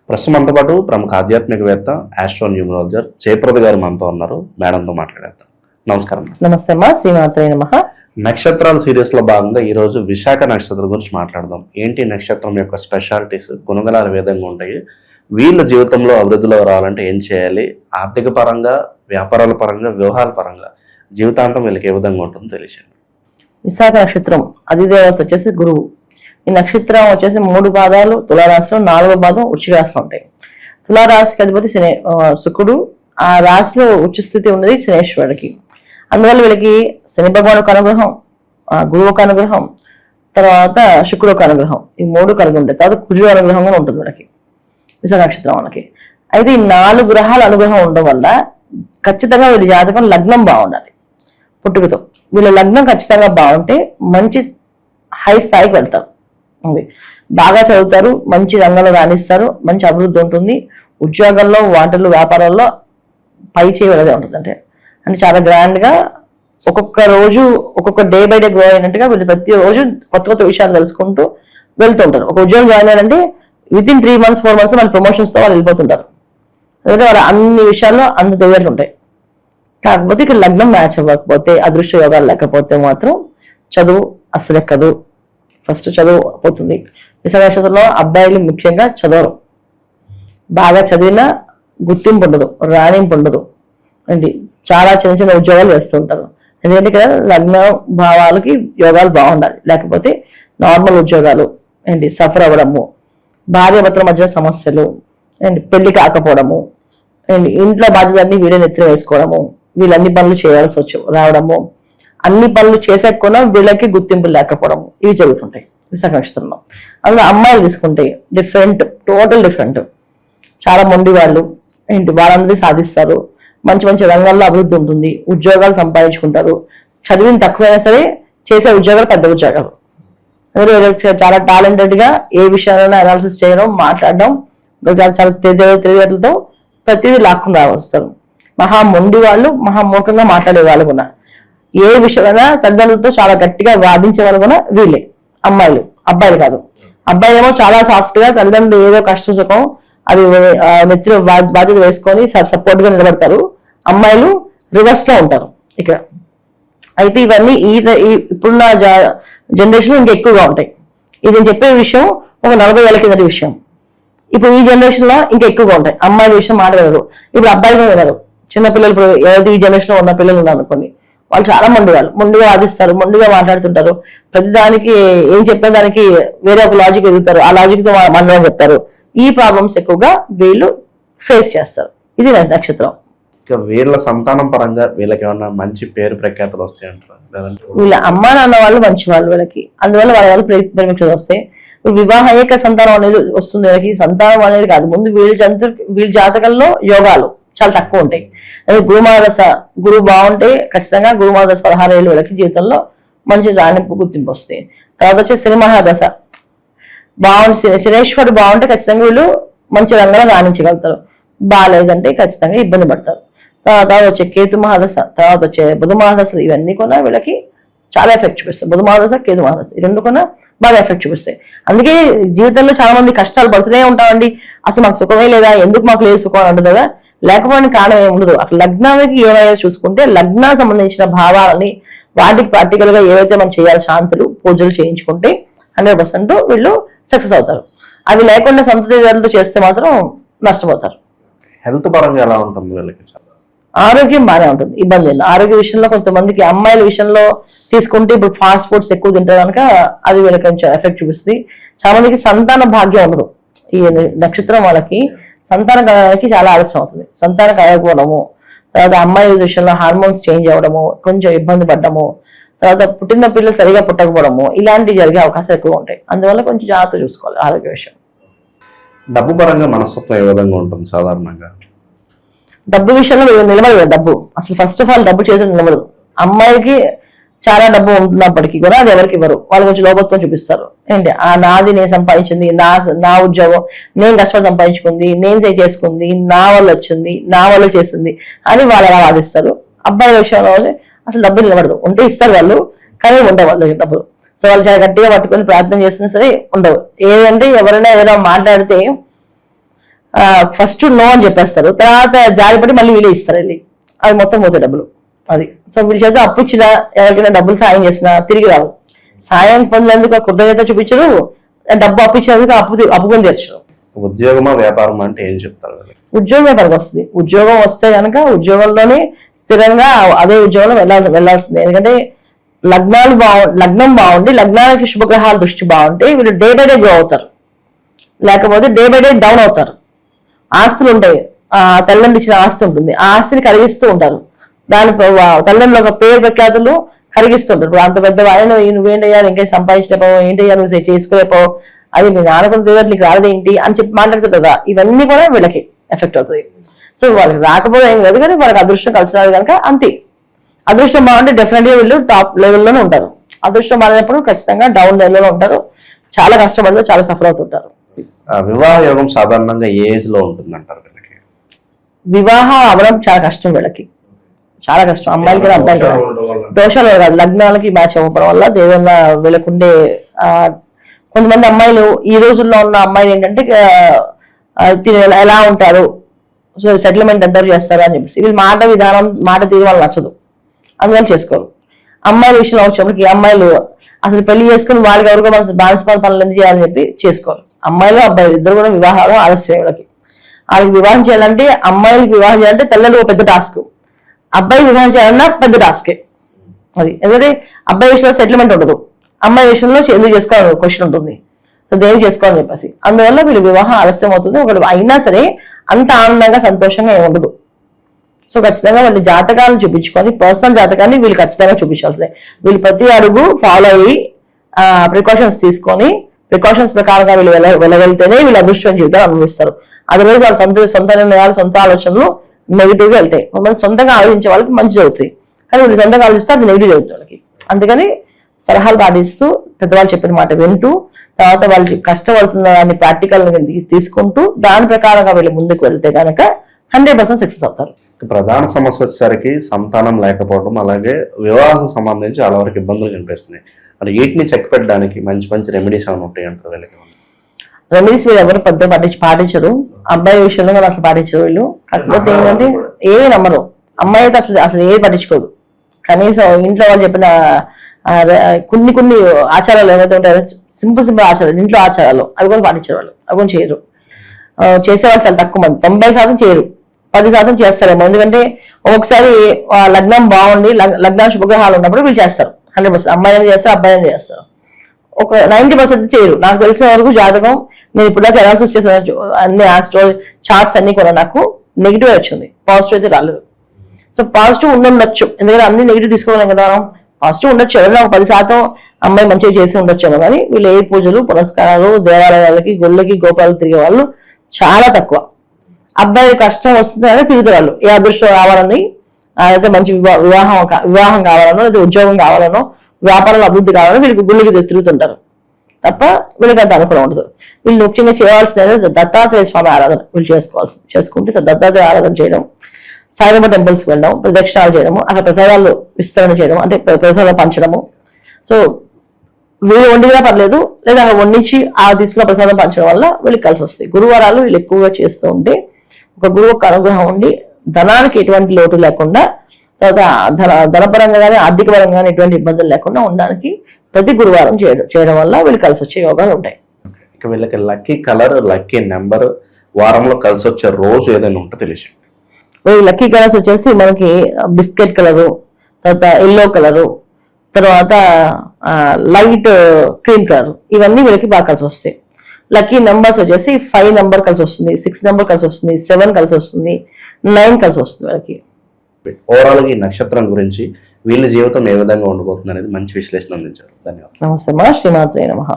ప్రస్తుతం మనతో పాటు ప్రముఖ ఆధ్యాత్మికవేత్త ఆస్ట్రో న్యూమరాలజర్ జయప్రద గారు మనతో ఉన్నారు. మేడంతో మాట్లాడేద్దాం. నమస్కారం. నమస్తే అమ్మా. శ్రీమాత్రే నమః. నక్షత్రాల సిరీస్ లో భాగంగా ఈ రోజు విశాఖ నక్షత్రం గురించి మాట్లాడదాం. ఏంటి నక్షత్రం యొక్క స్పెషాలిటీస్, గుణగణాలు ఏ విధంగా ఉంటాయి, వీళ్ళ జీవితంలో అభివృద్ధిలో రావాలంటే ఏం చేయాలి, ఆర్థిక పరంగా, వ్యాపారాల పరంగా, వ్యవహారాల పరంగా జీవితాంతం వీళ్ళకి ఏ విధంగా ఉంటుందో తెలియజేయండి. విశాఖ నక్షత్రం అధిదేవత వచ్చేసి గురువు. ఈ నక్షత్రం వచ్చేసి 3 పాదాలు తులారాశిలో, 4వ పాదం వృశ్చిక రాశిలో ఉంటాయి. తులారాశికి అధిపతి శుక్రుడు, ఆ రాశిలో ఉచ్చ స్థితి ఉన్నది శనేశ్వరుడికి. అందువల్ల వీళ్ళకి శని భగవానుకు అనుగ్రహం, గురువుకు అనుగ్రహం, తర్వాత శుక్రుడికి అనుగ్రహం, ఈ 3 కలిగి ఉంటాయి. తర్వాత కుజుడు అనుగ్రహం కూడా ఉంటుంది వీళ్ళకి, విశాఖ నక్షత్రం వాళ్ళకి. అయితే ఈ 4 గ్రహాల అనుగ్రహం ఉండడం వల్ల ఖచ్చితంగా వీళ్ళ జాతకం లగ్నం బాగుండాలి. పుట్టుకతో వీళ్ళ లగ్నం ఖచ్చితంగా బాగుంటే మంచి హై స్థాయికి వెళ్తారు, బాగా చదువుతారు, మంచి రంగంలో రాణిస్తారు, మంచి అభివృద్ధి ఉంటుంది. ఉద్యోగంలో, వాటిల్లో, వ్యాపారాల్లో పై చేయవలదే ఉంటుంది. అంటే చాలా గ్రాండ్ గా ఒక్కొక్క రోజు ఒక్కొక్క డే బై డే గ్రో అయినట్టుగా వీళ్ళు ప్రతి రోజు కొత్త కొత్త విషయాలు తెలుసుకుంటూ వెళ్తుంటారు. ఒక ఉద్యోగం జాయిన్ అయ్యారంటే విత్ ఇన్ 3 months 4 months వాళ్ళ ప్రమోషన్స్ తో వాళ్ళు వెళ్ళిపోతుంటారు. అందుకే వాళ్ళ అన్ని విషయాల్లో అంత తెలియట్లు ఉంటాయి. కాకపోతే ఇక్కడ లగ్నం మ్యాచ్ అవ్వకపోతే, అదృష్ట యోగాలు లేకపోతే మాత్రం చదువు అసలు ఎక్కదు. ఫస్ట్ చదువు పోతుంది. విశాఖ నక్షత్రంలో అబ్బాయిలు ముఖ్యంగా చదవరు. బాగా చదివినా గుర్తింపు ఉండదు, రాణింపు ఉండదు అండి. చాలా చిన్న చిన్న ఉద్యోగాలు చేస్తుంటారు. ఎందుకంటే ఇక్కడ లగ్న భావాలకి యోగాలు బాగుండాలి, లేకపోతే నార్మల్ ఉద్యోగాలు ఏంటి సఫర్ అవ్వడము, భార్యాభర్తల మధ్య సమస్యలు అండ్ పెళ్లి కాకపోవడము అండ్ ఇంట్లో బాధ్యతలన్నీ వీళ్ళే నెత్తిన వేసుకోవడము, వీళ్ళన్ని పనులు చేయాల్సి రావడము, అన్ని పనులు చేసేకుండా వీళ్ళకి గుర్తింపు లేకపోవడము, ఇవి జరుగుతుంటాయి విశాఖ నక్షత్రంలో. అందులో అమ్మాయిలు తీసుకుంటే టోటల్ డిఫరెంట్. చాలా మొండి వాళ్ళు ఏంటి, వాళ్ళందరినీ సాధిస్తారు, మంచి మంచి రంగాల్లో అభివృద్ధి ఉంటుంది, ఉద్యోగాలు సంపాదించుకుంటారు. చదివిన తక్కువైనా సరే చేసే ఉద్యోగాలు పెద్ద ఉద్యోగాలు. చాలా టాలెంటెడ్ గా ఏ విషయాలైనా అనాలిసిస్ చేయడం, మాట్లాడడం, చాలా తెలివితేటలతో ప్రతిదీ లాక్కుని రావస్తారు. మహా మొండి వాళ్ళు, మహా మూర్ఖంగా మాట్లాడే వాళ్ళు కూడా, ఏ విషయమైనా తల్లిదండ్రులతో చాలా గట్టిగా వాదించే వాళ్ళు కూడా వీళ్ళే అమ్మాయిలు. అబ్బాయిలు కాదు. అబ్బాయిలు ఏమో చాలా సాఫ్ట్ గా తల్లిదండ్రులు ఏదో కష్టం సుఖం అది నెత్తిలో బాధ్యత వేసుకొని సపోర్ట్ గా నిలబడతారు. అమ్మాయిలు రివర్స్ లో ఉంటారు ఇక్కడ. అయితే ఇవన్నీ ఇప్పుడున్న జనరేషన్ ఇంకా ఎక్కువగా ఉంటాయి. ఇది నేను చెప్పే విషయం ఒక 40 ఏళ్ల కిందటి విషయం. ఇప్పుడు ఈ జనరేషన్ లో ఇంకా ఎక్కువగా ఉంటాయి. అమ్మాయిల విషయం మాట్లాడరు, ఇప్పుడు అబ్బాయిలు వినరు. చిన్నపిల్లలు ఇప్పుడు ఏది ఈ జనరేషన్ లో ఉన్న పిల్లలు ఉన్నారు అనుకోండి, వాళ్ళు చాలా మొండిగా వాదిస్తారు, మొండిగా మాట్లాడుతుంటారు. ప్రతిదానికి ఏం చెప్పిన దానికి వేరే ఒక లాజిక్ ఎదుగుతారు, ఆ లాజిక్ తో మాట్లాడడం చెప్తారు. ఈ ప్రాబ్లమ్స్ ఎక్కువగా వీళ్ళు ఫేస్ చేస్తారు. ఇది నక్షత్రం. వీళ్ళ సంతానం పరంగా వీళ్ళకి ఏమన్నా మంచి పేరు ప్రఖ్యాతలు వస్తాయంటారు? వీళ్ళ అమ్మా నాన్న వాళ్ళు మంచి వాళ్ళు వీళ్ళకి, అందువల్ల వాళ్ళ ప్రేమికులు వస్తాయి. వివాహేక సంతానం అనేది వస్తుంది వీళ్ళకి. సంతానం అనేది కాదు, ముందు వీళ్ళ జాతకంలో యోగాలు చాలా తక్కువ ఉంటాయి. గురుమాదశ, గురువు బాగుంటే ఖచ్చితంగా గురుమాదశ 16 ఏళ్ళు వీళ్ళకి జీవితంలో మంచి రాణింపు గుర్తింపు వస్తాయి. తర్వాత వచ్చి శని మహాదశ బాగుంటే, శనేశ్వరుడు బాగుంటే ఖచ్చితంగా వీళ్ళు మంచి రంగంలో రాణించగలుగుతారు. బాగాలేదంటే ఖచ్చితంగా ఇబ్బంది పడతారు. తర్వాత వచ్చే కేతు మహాదశ, తర్వాత వచ్చే బుధ మహాదశ, ఇవన్నీ కూడా వీళ్ళకి చాలా ఎఫెక్ట్ చూపిస్తాయి. బుధ మహాదశ, కేతు మహాదశ, ఈ 2 కూడా బాగా ఎఫెక్ట్ చూపిస్తాయి. అందుకే జీవితంలో చాలా మంది కష్టాలు పడుతూనే ఉంటామండి. అసలు మాకు సుఖమే లేదా, ఎందుకు మాకు లేదు సుఖం అంటుంది కదా. లేకపోవడానికి కారణం ఏమి ఉండదు. అక్కడ లగ్నానికి ఏమైనా చూసుకుంటే లగ్నానికి సంబంధించిన భావాలని, వాటికి ప్రాక్టికల్ గా ఏవైతే మనం చేయాలి, శాంతులు పూజలు చేయించుకుంటే 100% వీళ్ళు సక్సెస్ అవుతారు. అవి లేకుండా సొంత తెలివితో చేస్తే మాత్రం నష్టపోతారు. హెల్త్ పరంగా ఎలా ఉంటుంది వీళ్ళకి? ఆరోగ్యం బాగానే ఉంటుంది, ఇబ్బంది లేదు. ఆరోగ్య విషయంలో కొంతమందికి అమ్మాయిల విషయంలో తీసుకుంటే ఇప్పుడు ఫాస్ట్ ఫుడ్స్ ఎక్కువ తింటే కనుక అది వీళ్ళకి కొంచెం ఎఫెక్ట్ చూపిస్తుంది. చాలా మందికి సంతాన భాగ్యం ఉండదు. ఈ నక్షత్రం వాళ్ళకి సంతానం కలగడానికి చాలా ఆలస్యం అవుతుంది. సంతానం కలగకపోవడము, తర్వాత అమ్మాయిల విషయంలో హార్మోన్స్ చేంజ్ అవ్వడము, కొంచెం ఇబ్బంది పడ్డము, తర్వాత పుట్టిన పిల్లలు సరిగా పుట్టకపోవడము, ఇలాంటివి జరిగే అవకాశాలు ఎక్కువ ఉంటాయి. అందువల్ల కొంచెం జాగ్రత్త చూసుకోవాలి ఆరోగ్య విషయం. డబ్బు పరంగా మనస్తత్వం ఏ విధంగా ఉంటుంది సాధారణంగా? డబ్బు విషయంలో నిలబడదు. డబ్బు అసలు ఫస్ట్ ఆఫ్ ఆల్ డబ్బు చేసి నిలబడదు. అమ్మాయికి చాలా డబ్బు ఉంటున్నప్పటికీ కూడా అది ఎవరికి ఇవ్వరు. వాళ్ళు కొంచెం లోపత్వం చూపిస్తారు. ఏంటి నాది, నేను సంపాదించింది, నా ఉద్యోగం, నేను కష్టపడి సంపాదించుకుంది, నేను చేసుకుంది, నా వల్ల వచ్చింది, నా వల్ల చేసింది అని వాళ్ళు అలా వాదిస్తారు. అబ్బాయిల విషయంలో అసలు డబ్బు నిలబడదు. ఉంటే ఇస్తారు వాళ్ళు, కానీ ఉండవు వాళ్ళు డబ్బులు. సో వాళ్ళు చాలా గట్టిగా పట్టుకొని ప్రార్థన చేస్తున్నా సరే ఉండవు. ఏదంటే ఎవరైనా ఏదైనా మాట్లాడితే ఫస్ట్ నో అని చెప్పేస్తారు, తర్వాత జారిపడి మళ్ళీ వీళ్ళే ఇస్తారు వెళ్ళి, అది మొత్తం పోతాయి డబ్బులు. అది సో వీళ్ళ చేత అప్పు ఇచ్చినా ఎవరికైనా డబ్బులు సాయం చేసినా తిరిగి రావు. సాయం పొందేందుకు కృతజ్ఞత చూపించరు, డబ్బు అప్పు ఇచ్చినందుకు అప్పు కొని తెచ్చరు. ఉద్యోగమా వ్యాపారం అంటే ఏం చెప్తారు? ఉద్యోగం వ్యాపారం వస్తుంది. ఉద్యోగం వస్తే కనుక ఉద్యోగంలోనే స్థిరంగా అదే ఉద్యోగంలో వెళ్ళాల్సిందే. ఎందుకంటే లగ్నం బాగుండి లగ్నానికి శుభగ్రహాల దృష్టి బాగుంటే వీళ్ళు డే బై డే గ్రో అవుతారు, లేకపోతే డే బై డే డౌన్ అవుతారు. ఆస్తులు ఉంటాయి, తల్లిదండ్రులు ఇచ్చిన ఆస్తి ఉంటుంది, ఆ ఆస్తిని కలిగిస్తూ ఉంటారు. దాని తల్లిదండ్రులు ఒక పేరు ప్రఖ్యాతులు కలిగిస్తుంటారు. ఇప్పుడు అంత పెద్ద ఆయన నువ్వేంటయ్యా ఇంకా సంపాదించలేకపోవు, ఏంటయ్యా నువ్వు చేసుకోలేకపోవు, అది మీ నాన్నకుని తెలియదు నీకు రాలేదేంటి అని చెప్పి మాట్లాడుతుంది కదా, ఇవన్నీ కూడా వీళ్ళకి ఎఫెక్ట్ అవుతుంది. సో వాళ్ళకి రాకపోతే ఏం లేదు, కానీ వాళ్ళకి అదృష్టం కలిసి రాదు కనుక అంతే. అదృష్టం బాగుంటే డెఫినెట్ గా వీళ్ళు టాప్ లెవెల్లోనే ఉంటారు. అదృష్టం బాగాలేనప్పుడు ఖచ్చితంగా డౌన్ లెవెల్లో ఉంటారు, చాలా కష్టపడుతూ చాలా సఫర్ అవుతుంటారు. వివాహ యోగం సాధారణంగా ఏ ఏజ్ లో ఉంటుంది అంటారు వీళ్ళకి? వివాహం అవ్వడం చాలా కష్టం వీళ్ళకి, చాలా కష్టం. అమ్మాయిలకి కూడా అబ్బాయిలకి కూడా దోషాలు కాదు, లగ్నాలకి మ్యాచ్ అవ్వడం వల్ల దేవుళ్ళ వీళ్ళకుండే కొంతమంది అమ్మాయిలు ఈ రోజుల్లో ఉన్న అమ్మాయిలు ఏంటంటే ఎలా ఉంటారు, సో సెటిల్మెంట్ ఎంతవరకు చేస్తారు అని చెప్పేసి వీళ్ళు మాట విధానం మాట తీరు వాళ్ళు నచ్చదు, అందువల్ల చేసుకోరు. అమ్మాయిల విషయంలో వచ్చినప్పటికి అమ్మాయిలు అసలు పెళ్లి చేసుకుని వాళ్ళకి ఎవరికో మన బానిసపాల పనులు ఎందుకు చేయాలని చెప్పి చేసుకోరు. అమ్మాయిలు అబ్బాయిలు ఇద్దరు కూడా వివాహాలు ఆలస్యం వీళ్ళకి. వాళ్ళకి వివాహం చేయాలంటే అమ్మాయిలకి వివాహం చేయాలంటే తల్లిదండ్రులు పెద్ద టాస్క్, అబ్బాయి వివాహం చేయాలన్నా పెద్ద టాస్కే అది. ఎందుకంటే అబ్బాయి విషయంలో సెటిల్మెంట్ ఉండదు, అమ్మాయి విషయంలో ఎందుకు చేసుకోవాలని క్వశ్చన్ ఉంటుంది, సో దేనికి చేసుకోవాలని చెప్పేసి. అందువల్ల వీళ్ళు వివాహం ఆలస్యం అవుతుంది. ఒకటి అయినా సరే అంత ఆనందంగా సంతోషంగా ఏమి ఉండదు. సో ఖచ్చితంగా వాళ్ళ జాతకాలను చూపించుకొని పర్సనల్ జాతకాన్ని వీళ్ళు ఖచ్చితంగా చూపించాల్సిందే. వీళ్ళు ప్రతి అడుగు ఫాలో అయ్యి ప్రికాషన్స్ తీసుకొని ప్రికాషన్స్ ప్రకారంగా వీళ్ళు వెళ్ళగలిగితేనే వీళ్ళు అదృష్టం జీవితాలు అనుభవిస్తారు. అదర్వైజ్ వాళ్ళ సొంత నిర్ణయాలు సొంత ఆలోచనలు నెగిటివ్ గా వెళ్తాయి. మమ్మల్ని సొంతంగా ఆలోచించే వాళ్ళకి మంచి జరుగుతుంది, కానీ వీళ్ళు సొంతంగా ఆలోచిస్తే అది నెగిటివ్ జరుగుతుంది వాళ్ళకి. అందుకని సలహాలు పాటిస్తూ పెద్దవాళ్ళు చెప్పిన మాట వింటూ తర్వాత వాళ్ళకి కష్టపడుతున్న దాన్ని ప్రాక్టికల్ తీసుకుంటూ దాని ప్రకారంగా వీళ్ళు ముందుకు వెళ్తే కనుక 100% సక్సెస్ అవుతారు. ప్రధాన సమస్య వచ్చేసరికి సంతానం లేకపోవడం, అలాగే వివాహం సంబంధించి చాలా వరకు ఇబ్బందులు కనిపిస్తున్నాయి. మరి వీటిని చెక్ పెట్టడానికి మంచి మంచి రెమెడీస్ ఏమైనా ఉంటాయి అంటారు వీళ్ళకి? రెమెడీస్ వీళ్ళు ఎవరు పెద్ద పాటించరు, అబ్బాయి విషయంలో కూడా అసలు పాటించరు వీళ్ళు. కాకపోతే ఏంటంటే ఏవి నమ్మరు, అమ్మాయి అయితే అసలు ఏది పట్టించుకోదు. కనీసం ఇంట్లో వాళ్ళు చెప్పిన కొన్ని ఆచారాలు ఏవైతే ఉంటాయో సింపుల్ ఆచారాలు, ఇంట్లో ఆచారాలు అవి కూడా పాటించే వాళ్ళు, అవి కూడా చేయరు. చేసేవాళ్ళు చాలా తక్కువ మంది, 90% చేయరు, 10% చేస్తారేమో. ఎందుకంటే ఒక్కొక్కసారి లగ్నం బాగుండి లగ్నం శుభగ్రహాలు ఉన్నప్పుడు వీళ్ళు చేస్తారు 100%. అమ్మాయిని చేస్తారు, అబ్బాయిని చేస్తారు. ఒక 90% చేయరు. నాకు తెలిసిన వరకు జాతకం నేను ఇప్పుడు దాకా అనాలిసిస్ చేసిన అన్ని ఆస్ట్రో చార్ట్స్ అన్ని కూడా నాకు నెగిటివ్ వచ్చింది, పాజిటివ్ అయితే రాలేదు. సో పాజిటివ్ ఉండొచ్చు, ఎందుకంటే అన్ని నెగిటివ్ తీసుకోవాలి కదా. పాజిటివ్ ఉండొచ్చు, ఎవరైనా ఒక 10% అమ్మాయి మంచిగా చేసి ఉండొచ్చేమో, కానీ వీళ్ళు ఏ పూజలు పురస్కారాలు దేవాలయాలకి గుళ్ళకి గోపాలకు తిరిగే వాళ్ళు చాలా తక్కువ. అబ్బాయి కష్టం వస్తుంది అని తిరుగుతారు వాళ్ళు, ఏ అదృష్టం రావాలని, అయితే మంచి వివాహం కావాలనో లేదా ఉద్యోగం కావాలనో వ్యాపారంలో అభివృద్ధి కావాలని వీళ్ళకి గుళ్ళకి తిరుగుతుంటారు తప్ప వీళ్ళకి అంత అనుకూలం ఉండదు. వీళ్ళు ముఖ్యంగా చేయవలసిన దత్తాత్రేయ స్వామి ఆరాధన వీళ్ళు చేసుకుంటే దత్తాత్రేయ ఆరాధన చేయడం, సాయిబాబా టెంపుల్స్కి వెళ్ళడం, ప్రదక్షిణాలు చేయడము, అక్కడ ప్రసాదాలు విస్తరణ చేయడం, అంటే ప్రసాదాలు పంచడము. సో వీళ్ళు వండిగా పర్లేదు, లేదా అక్కడ వండించి ఆ తీసుకున్న ప్రసాదం పంచడం వల్ల వీళ్ళకి కలిసి వస్తాయి. గురువారాలు వీళ్ళు ఎక్కువగా చేస్తూ ఉంటే ఒక గురువు ఒక అనుగ్రహం ఉండి ధనానికి ఎటువంటి లోటు లేకుండా, తర్వాత ధనపరంగా కానీ ఆర్థిక పరంగా కానీ ఎటువంటి ఇబ్బందులు లేకుండా ఉండడానికి ప్రతి గురువారం చేయడం వల్ల వీళ్ళు కలిసి వచ్చే యోగాలు ఉంటాయి. ఇక వీళ్ళకి లక్కీ కలర్, లక్కీ నెంబర్, వారంలో కలిసి వచ్చే రోజు ఏదైనా ఉంటే తెలిసి. లక్కీ కలర్స్ వచ్చేసి మనకి బిస్కెట్ కలరు, తర్వాత ఎల్లో కలరు, తర్వాత లైట్ క్రీమ్ కలర్, ఇవన్నీ వీళ్ళకి బాగా కలిసి వస్తాయి. లక్కీ నెంబర్స్ వచ్చేసి 5 నెంబర్ కలిసి వస్తుంది, 6 నెంబర్ కలిసి వస్తుంది, 7 కలిసి వస్తుంది, 9 కలిసి వస్తుంది వీళ్ళకి. ఓవరాల్ ఈ నక్షత్రం గురించి వీళ్ళ జీవితం ఏ విధంగా ఉండబోతుంది అనేది మంచి విశ్లేషణ అందించారు. ధన్యవాదాలు. నమస్తే మా శ్రీమాత్రే నమః.